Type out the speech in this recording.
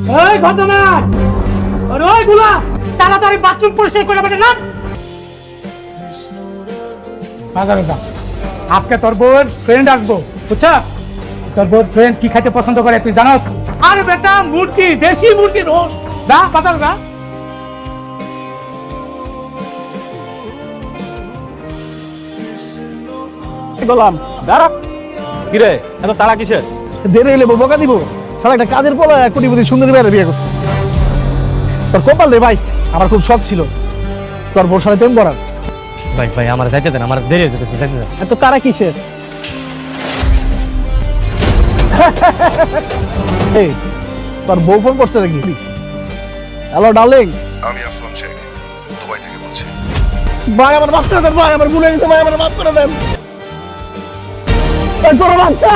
এই ঘটনার আর ওই গুলা তাড়াতাড়ি বাথরুম পরিষ্কার করে বেটা না বাজারে যা। আজকে তোর বউয়ের ফ্রেন্ড আসবো, বুঝছা? তোর বউর ফ্রেন্ড কি খাইতে পছন্দ করে তুই জানাস? আরে বেটা মুরগি, দেশি মুরগি রোস্ট। যা বাজার যা। বললাম দাঁড়া, কিরে এত তাড়া কিসের? দেরি হইলে বকা দিব। সারা একটা কাজের পোলা কোটিপতি সুন্দরী মেয়ের বিয়ে করছে। তোর কপাল রে ভাই, আমার খুব শখ ছিল তোর বউর সাথে প্রেম করার। ভাই ভাই আমার যাইতে দেন, আমার দেরি হয়ে যেতেছে, যাইতে দেন। এত তারা কিসের? এই তোর বউ ফোন করছে নাকি? হ্যালো ডার্লিং, আমি আসলাম শেখ, দুবাই থেকে বলছি। ভাই আমার মাফ করে দেন, ভাই আমার ভুলে গেছে, ভাই আমার মাফ করে দেন। এই তোর বাচ্চা